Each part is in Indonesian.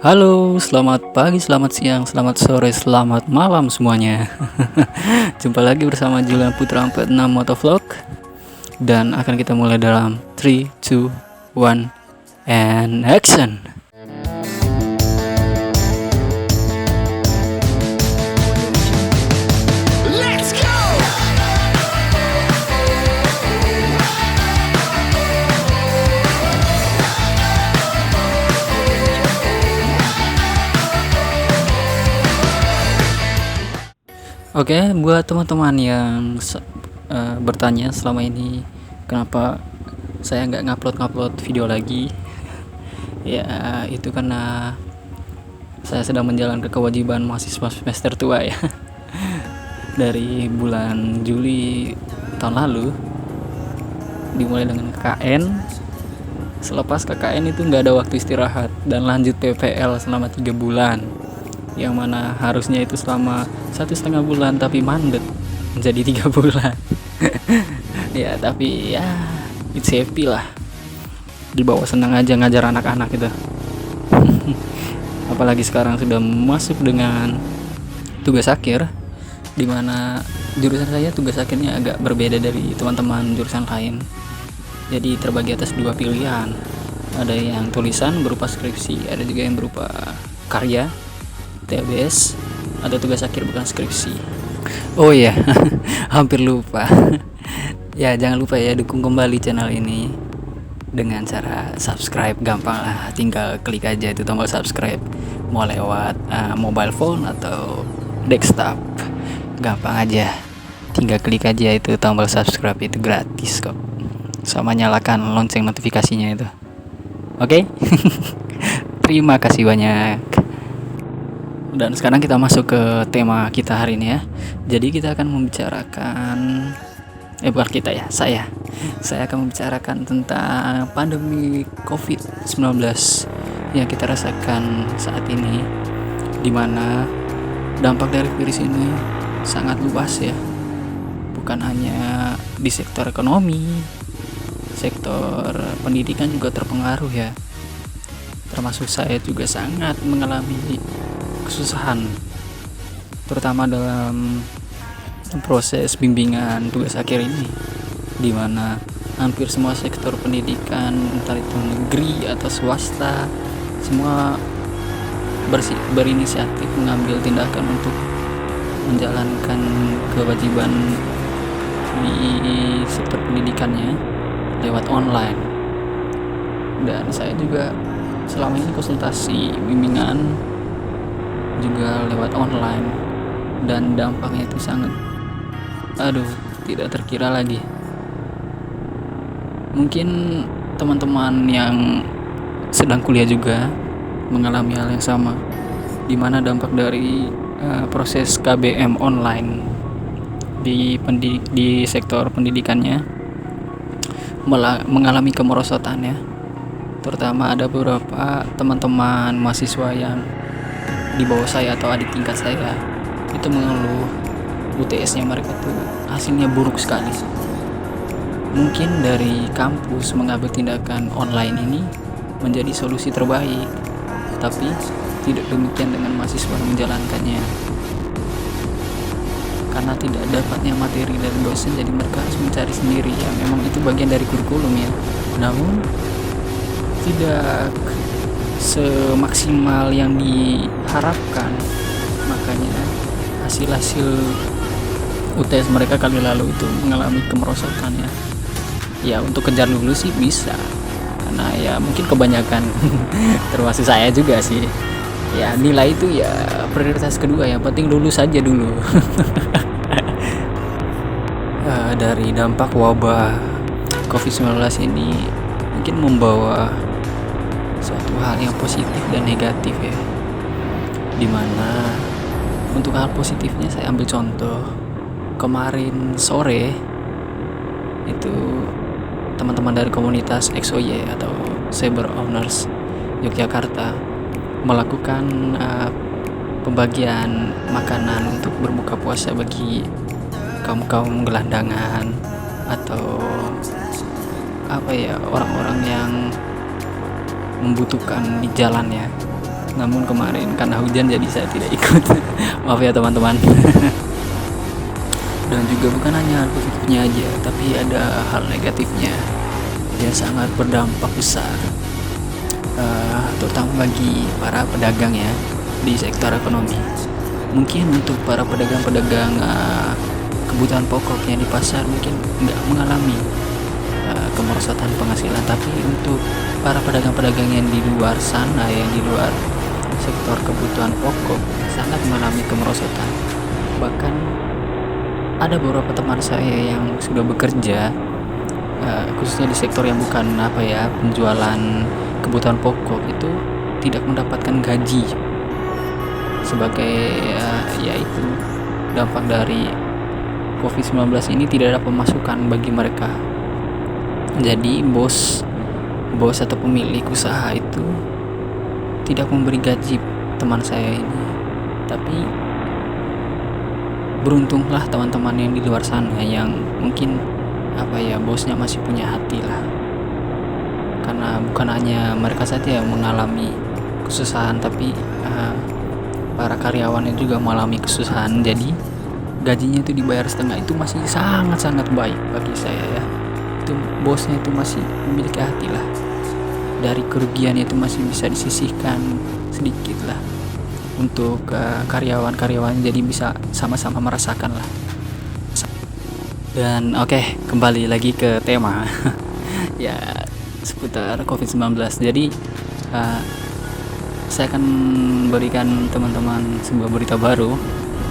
Halo, selamat pagi, selamat siang, selamat sore, selamat malam semuanya. Jumpa lagi bersama Julian Putra 46 Motovlog. Dan akan kita mulai dalam 3, 2, 1, and action. Let's go! Oke, buat teman-teman yang bertanya selama ini kenapa saya nggak ngupload video lagi, ya itu karena saya sedang menjalankan kewajiban mahasiswa semester tua ya. Dari bulan Juli tahun lalu dimulai dengan KKN. Selepas KKN itu nggak ada waktu istirahat dan lanjut PPL selama 3 bulan, yang mana harusnya itu selama 1,5 bulan tapi mandet menjadi 3 bulan. Ya tapi ya it's happy lah, dibawa senang aja ngajar anak-anak itu. Apalagi sekarang sudah masuk dengan tugas akhir, dimana jurusan saya tugas akhirnya agak berbeda dari teman-teman jurusan lain. Jadi terbagi atas 2 pilihan, ada yang tulisan berupa skripsi, ada juga yang berupa karya TBS, ada tugas akhir bukan skripsi. Oh iya, hampir lupa. Ya jangan lupa ya, dukung kembali channel ini dengan cara subscribe. Gampang lah, tinggal klik aja itu tombol subscribe, mau lewat mobile phone atau desktop, gampang aja, tinggal klik aja itu tombol subscribe, itu gratis kok, sama nyalakan lonceng notifikasinya itu. Oke? Terima kasih banyak. Dan sekarang kita masuk ke tema kita hari ini ya. Jadi kita akan membicarakan bukan kita ya, saya akan membicarakan tentang pandemi COVID-19 yang kita rasakan saat ini, dimana dampak dari virus ini sangat luas ya. Bukan hanya di sektor ekonomi, sektor pendidikan juga terpengaruh ya. Termasuk saya juga sangat mengalami kesusahan, terutama dalam proses bimbingan tugas akhir ini, di mana hampir semua sektor pendidikan, entah itu negeri atau swasta, semua berinisiatif mengambil tindakan untuk menjalankan kewajiban di sektor pendidikannya lewat online. Dan saya juga selama ini konsultasi bimbingan juga lewat online, dan dampaknya itu sangat tidak terkira lagi. Mungkin teman-teman yang sedang kuliah juga mengalami hal yang sama, di mana dampak dari proses KBM online di sektor pendidikannya mengalami kemerosotan ya. Terutama ada beberapa teman-teman mahasiswa yang di bawah saya atau adik tingkat saya itu mengeluh UTS-nya mereka tuh hasilnya buruk sekali. Mungkin dari kampus mengambil tindakan online ini menjadi solusi terbaik, tapi tidak demikian dengan mahasiswa yang menjalankannya. Karena tidak dapatnya materi dari dosen, jadi mereka harus mencari sendiri ya. Memang itu bagian dari kurikulum ya, namun tidak semaksimal yang diharapkan. Makanya hasil UTS mereka kali lalu itu mengalami kemerosotan ya. Ya untuk kejar lulus sih bisa, karena ya mungkin kebanyakan termasuk saya juga sih ya, nilai itu ya prioritas kedua, yang penting lulus aja dulu. Dari dampak wabah COVID-19 ini mungkin membawa suatu hal yang positif dan negatif ya, dimana untuk hal positifnya saya ambil contoh kemarin sore itu teman-teman dari komunitas XOY atau Cyber Owners Yogyakarta melakukan pembagian makanan untuk berbuka puasa bagi kaum gelandangan atau orang-orang yang membutuhkan di jalan ya, namun kemarin karena hujan jadi saya tidak ikut. Maaf ya teman-teman. Dan juga bukan hanya hal positifnya aja, tapi ada hal negatifnya yang sangat berdampak besar, terutama bagi para pedagang ya di sektor ekonomi. Mungkin untuk para pedagang-pedagang kebutuhan pokok yang di pasar mungkin nggak mengalami kemerosotan penghasilan, tapi untuk para pedagang-pedagang yang di luar sana, yang di luar sektor kebutuhan pokok, sangat mengalami kemerosotan. Bahkan ada beberapa teman saya yang sudah bekerja khususnya di sektor yang bukan penjualan kebutuhan pokok, itu tidak mendapatkan gaji sebagai yaitu dampak dari COVID-19 ini. Tidak ada pemasukan bagi mereka. Jadi bos atau pemilik usaha itu tidak memberi gaji teman saya ini. Tapi beruntunglah teman-teman yang di luar sana yang mungkin bosnya masih punya hati lah, karena bukan hanya mereka saja yang mengalami kesusahan, tapi para karyawannya juga mengalami kesusahan. Jadi gajinya itu dibayar setengah, itu masih sangat-sangat baik bagi saya ya. Itu bosnya itu masih memiliki hati lah, dari kerugiannya itu masih bisa disisihkan sedikit lah untuk karyawan-karyawan, jadi bisa sama-sama merasakan lah. Dan oke, kembali lagi ke tema ya seputar COVID-19. Jadi saya akan berikan teman-teman sebuah berita baru,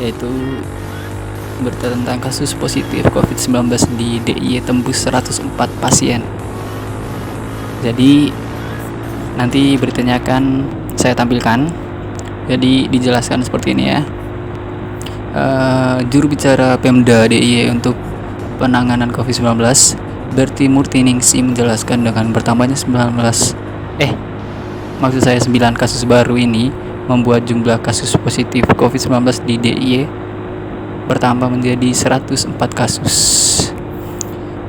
yaitu berita tentang kasus positif COVID-19 di DIY tembus 104 pasien. Jadi nanti beritanya akan saya tampilkan. Jadi dijelaskan seperti ini ya. Juru bicara Pemda DIY untuk penanganan COVID-19, Berti Murtiningsi, menjelaskan dengan bertambahnya 9 kasus baru ini membuat jumlah kasus positif COVID-19 di DIY bertambah menjadi 104 kasus.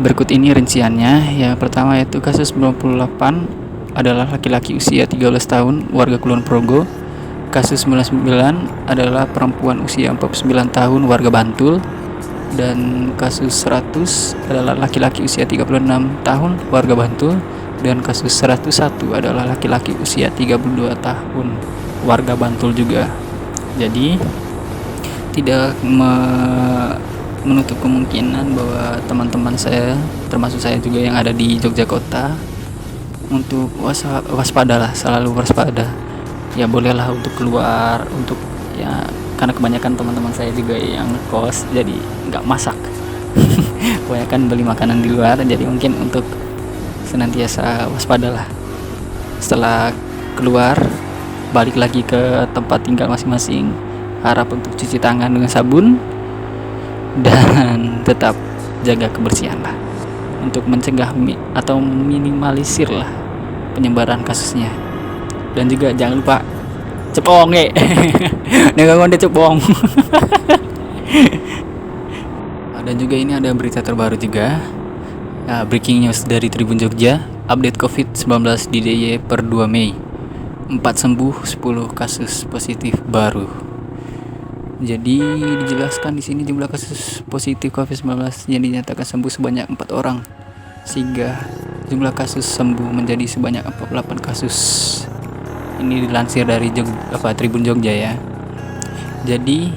Berikut ini rinciannya. Yang pertama yaitu kasus 98 adalah laki-laki usia 13 tahun warga Kulon Progo. Kasus 99 adalah perempuan usia 49 tahun warga Bantul. Dan kasus 100 adalah laki-laki usia 36 tahun warga Bantul. Dan kasus 101 adalah laki-laki usia 32 tahun warga Bantul juga. Jadi tidak menutup kemungkinan bahwa teman-teman saya, termasuk saya juga yang ada di Yogyakarta, untuk waspadalah, selalu waspada. Ya bolehlah untuk keluar, untuk ya, karena kebanyakan teman-teman saya juga yang ngekos, jadi nggak masak. Kebanyakan beli makanan di luar, jadi mungkin untuk senantiasa waspadalah. Setelah keluar, balik lagi ke tempat tinggal masing-masing, harap untuk cuci tangan dengan sabun dan tetap jaga kebersihan lah, untuk mencegah atau minimalisir lah penyebaran kasusnya. Dan juga jangan lupa cepong nggak ngonde cepong. Dan juga ini ada berita terbaru juga, breaking news dari Tribun Jogja, update COVID-19 di DIY per 2 Mei, 4 sembuh, 10 kasus positif baru. Jadi dijelaskan di sini jumlah kasus positif COVID-19 yang dinyatakan sembuh sebanyak 4 orang, sehingga jumlah kasus sembuh menjadi sebanyak 48 kasus. Ini dilansir dari Tribun Jogja ya. Jadi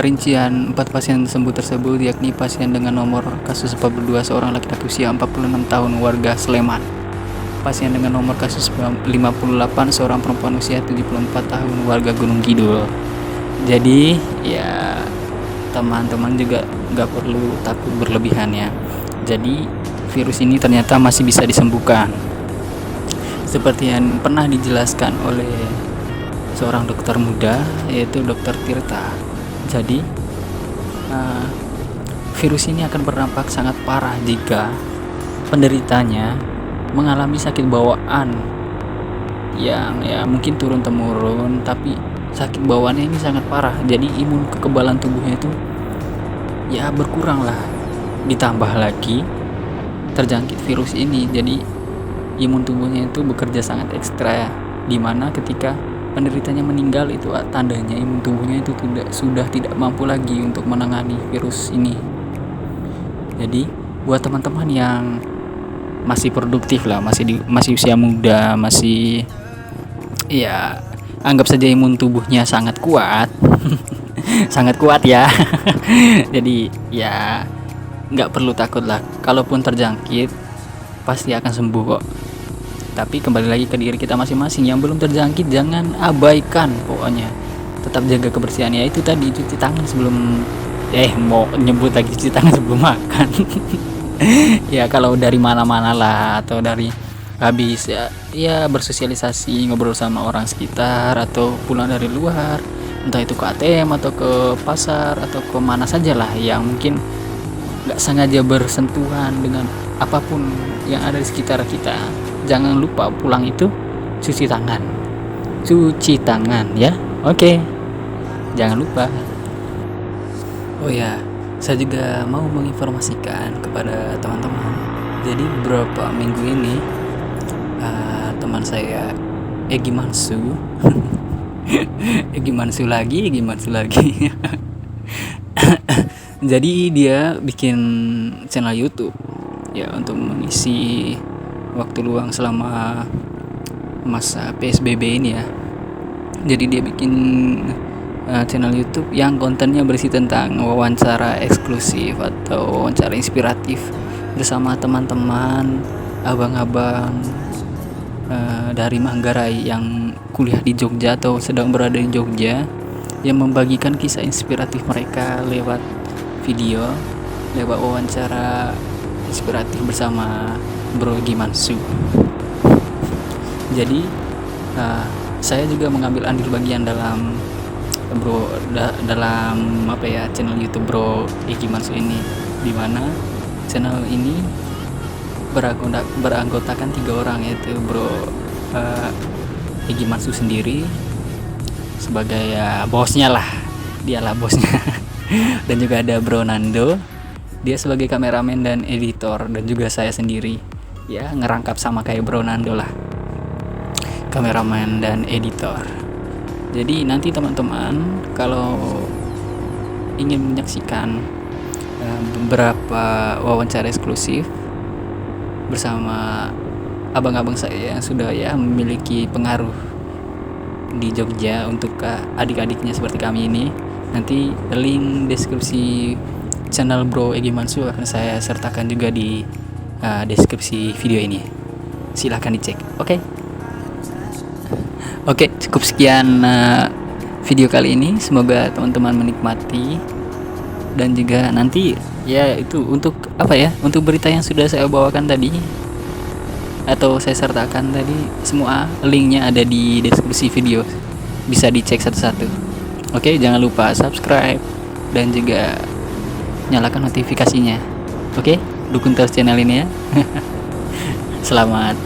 rincian 4 pasien sembuh tersebut yakni pasien dengan nomor kasus 42 seorang laki-laki usia 46 tahun warga Sleman. Pasien dengan nomor kasus 58 seorang perempuan usia 74 tahun warga Gunung Kidul. Jadi ya teman-teman juga nggak perlu takut berlebihan ya. Jadi virus ini ternyata masih bisa disembuhkan, seperti yang pernah dijelaskan oleh seorang dokter muda, yaitu Dr. Tirta. Jadi virus ini akan berdampak sangat parah jika penderitanya mengalami sakit bawaan yang ya mungkin turun-temurun, tapi sakit bawaannya ini sangat parah. Jadi imun kekebalan tubuhnya itu ya berkurang lah, ditambah lagi terjangkit virus ini, jadi imun tubuhnya itu bekerja sangat ekstra ya. dimana ketika penderitanya meninggal itu tandanya imun tubuhnya itu sudah tidak mampu lagi untuk menangani virus ini. Jadi buat teman-teman yang masih produktif lah, masih usia muda, masih ya anggap saja imun tubuhnya sangat kuat sangat kuat ya jadi ya nggak perlu takut lah, kalaupun terjangkit pasti akan sembuh kok. Tapi kembali lagi ke diri kita masing-masing, yang belum terjangkit jangan abaikan, pokoknya tetap jaga kebersihan, ya itu tadi, cuci tangan sebelum mau nyebut lagi cuci tangan sebelum makan ya kalau dari mana-mana lah, atau dari habis ya bersosialisasi, ngobrol sama orang sekitar, atau pulang dari luar, entah itu ke ATM atau ke pasar atau ke mana saja lah yang mungkin nggak sengaja bersentuhan dengan apapun yang ada di sekitar kita. Jangan lupa pulang itu cuci tangan ya. Oke. Jangan lupa. Oh ya, saya juga mau menginformasikan kepada teman-teman. Jadi beberapa minggu ini teman saya Egi Mansu Egi Mansu lagi jadi dia bikin channel YouTube ya untuk mengisi waktu luang selama masa PSBB ini ya. Jadi dia bikin channel YouTube yang kontennya berisi tentang wawancara eksklusif atau wawancara inspiratif bersama teman-teman, abang-abang dari Manggarai yang kuliah di Jogja atau sedang berada di Jogja, yang membagikan kisah inspiratif mereka lewat video, lewat wawancara inspiratif bersama Bro Egi Mansu. Jadi saya juga mengambil andil bagian dalam channel YouTube Bro Egi Mansu ini, di mana channel ini beranggotakan 3 orang, yaitu Bro Egi Mansu sendiri sebagai bosnya lah, dialah bosnya dan juga ada Bro Nando, dia sebagai kameramen dan editor, dan juga saya sendiri ya ngerangkap sama kayak Bro Nando lah, kameramen dan editor. Jadi nanti teman-teman kalau ingin menyaksikan beberapa wawancara eksklusif bersama abang-abang saya yang sudah ya memiliki pengaruh di Jogja untuk adik-adiknya seperti kami ini, nanti link deskripsi channel Bro Egi Mansu akan saya sertakan juga di deskripsi video ini. Silahkan dicek. Oke, cukup sekian video kali ini. Semoga teman-teman menikmati, dan juga nanti ya itu untuk untuk berita yang sudah saya bawakan tadi atau saya sertakan tadi, semua linknya ada di deskripsi video, bisa dicek satu-satu. Oke, jangan lupa subscribe dan juga nyalakan notifikasinya. Oke, dukung terus channel ini ya. Selamat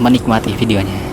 menikmati videonya.